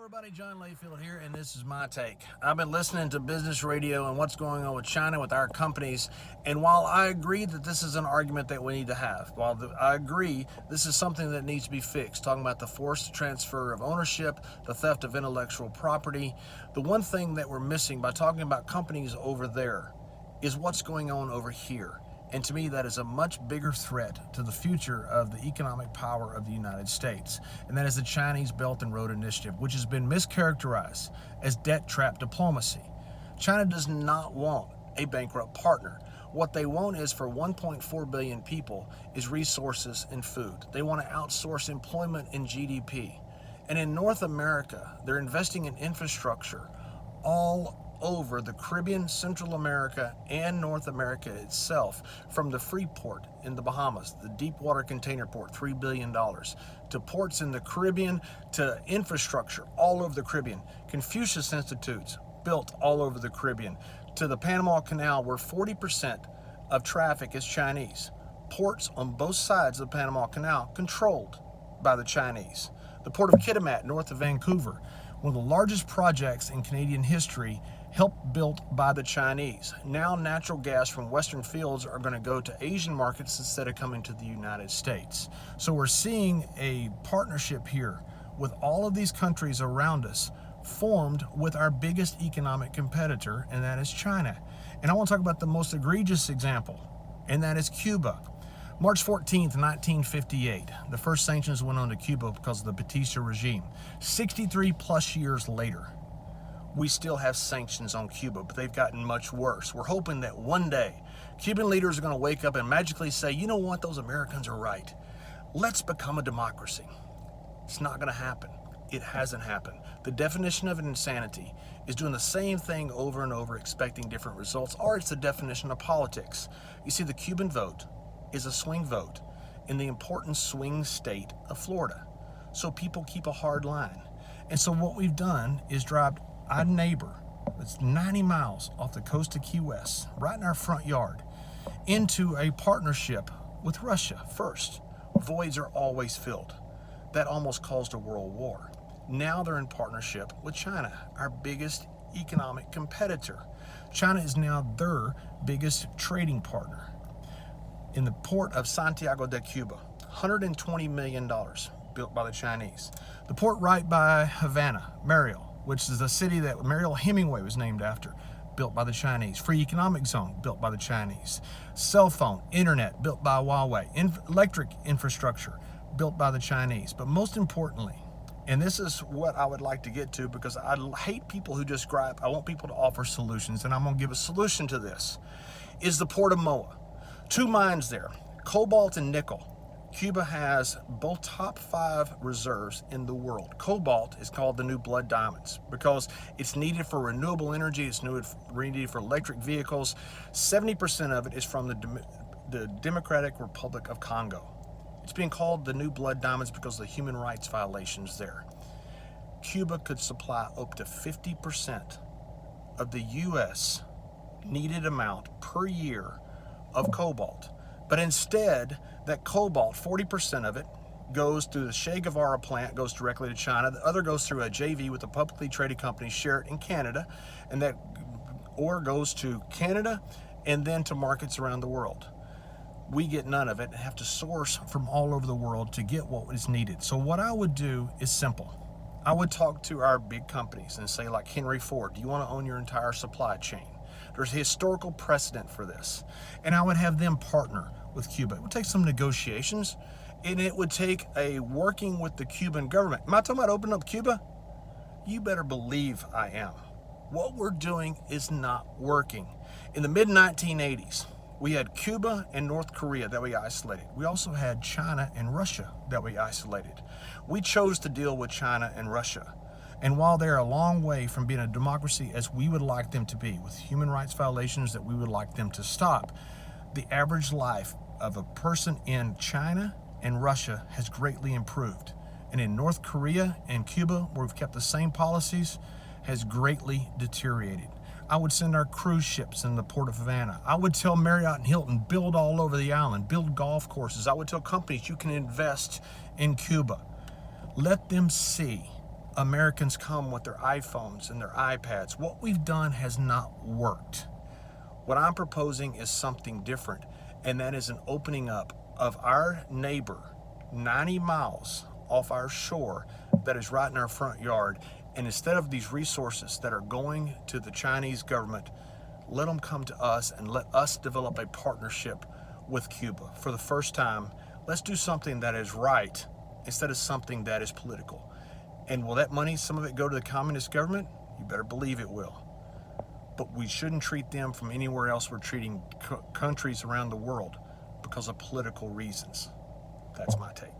everybody, John Layfield here, and this is my take. I've been listening to business radio and what's going on with China, with our companies, and while I agree that this is an argument that we need to have, I agree this is something that needs to be fixed, talking about the forced transfer of ownership, the theft of intellectual property, the one thing that we're missing by talking about companies over there is what's going on over here. And to me, that is a much bigger threat to the future of the economic power of the United States. And that is the Chinese Belt and Road Initiative, which has been mischaracterized as debt trap diplomacy. China does not want a bankrupt partner. What they want is for 1.4 billion people is resources and food. They want to outsource employment and GDP. And in North America, they're investing in infrastructure all over the Caribbean, Central America, and North America itself, from the Freeport in the Bahamas, the Deepwater Container Port, $3 billion, to ports in the Caribbean, to infrastructure all over the Caribbean, Confucius Institutes built all over the Caribbean, to the Panama Canal where 40% of traffic is Chinese. Ports on both sides of the Panama Canal controlled by the Chinese. The Port of Kitimat, north of Vancouver, one of the largest projects in Canadian history, helped built by the Chinese. Now natural gas from Western fields are going to go to Asian markets instead of coming to the United States. So we're seeing a partnership here with all of these countries around us formed with our biggest economic competitor, and that is China. And I want to talk about the most egregious example, and that is Cuba. March 14th, 1958, the first sanctions went on to Cuba because of the Batista regime. 63 plus years later, we still have sanctions on Cuba, but they've gotten much worse. We're hoping that one day Cuban leaders are going to wake up and magically say, you know what, those Americans are right. Let's become a democracy. It's not going to happen. It hasn't happened. The definition of insanity is doing the same thing over and over, expecting different results, or it's the definition of politics. You see, the Cuban vote is a swing vote in the important swing state of Florida. So people keep a hard line. And so what we've done is dropped our neighbor that's 90 miles off the coast of Key West, right in our front yard, into a partnership with Russia first. Voids are always filled. That almost caused a world war. Now they're in partnership with China, our biggest economic competitor. China is now their biggest trading partner. In the port of Santiago de Cuba, $120 million built by the Chinese. The port right by Havana, Mariel, which is the city that Mariel Hemingway was named after, built by the Chinese. Free economic zone, built by the Chinese. Cell phone, internet, built by Huawei. Electric infrastructure, built by the Chinese. But most importantly, and this is what I would like to get to because I hate people who just gripe. I want people to offer solutions, and I'm going to give a solution to this, is the port of Moa. 2 mines there, cobalt and nickel. Cuba has both top 5 reserves in the world. Cobalt is called the new blood diamonds because it's needed for renewable energy. It's needed for electric vehicles. 70% of it is from the Democratic Republic of Congo. It's being called the new blood diamonds because of the human rights violations there. Cuba could supply up to 50% of the U.S. needed amount per year of cobalt. But instead, that cobalt, 40% of it, goes through the Che Guevara plant, goes directly to China. The other goes through a JV with a publicly traded company, share it in Canada, and that ore goes to Canada and then to markets around the world. We get none of it and have to source from all over the world to get what is needed. So what I would do is simple. I would talk to our big companies and say, like Henry Ford, do you want to own your entire supply chain? There's historical precedent for this. And I would have them partner with Cuba. It would take some negotiations, and it would take a working with the Cuban government. Am I talking about opening up Cuba? You better believe I am. What we're doing is not working. In the mid-1980s, we had Cuba and North Korea that we isolated. We also had China and Russia that we isolated. We chose to deal with China and Russia. And while they're a long way from being a democracy as we would like them to be, with human rights violations that we would like them to stop, the average life of a person in China and Russia has greatly improved. And in North Korea and Cuba, where we've kept the same policies, has greatly deteriorated. I would send our cruise ships in the port of Havana. I would tell Marriott and Hilton, build all over the island, build golf courses. I would tell companies you can invest in Cuba. Let them see Americans come with their iPhones and their iPads. What we've done has not worked. What I'm proposing is something different, and that is an opening up of our neighbor 90 miles off our shore that is right in our front yard. And instead of these resources that are going to the Chinese government, let them come to us and let us develop a partnership with Cuba. For the first time, let's do something that is right instead of something that is political. And will that money, some of it, go to the communist government? You better believe it will. But we shouldn't treat them from anywhere else we're treating countries around the world because of political reasons. That's my take.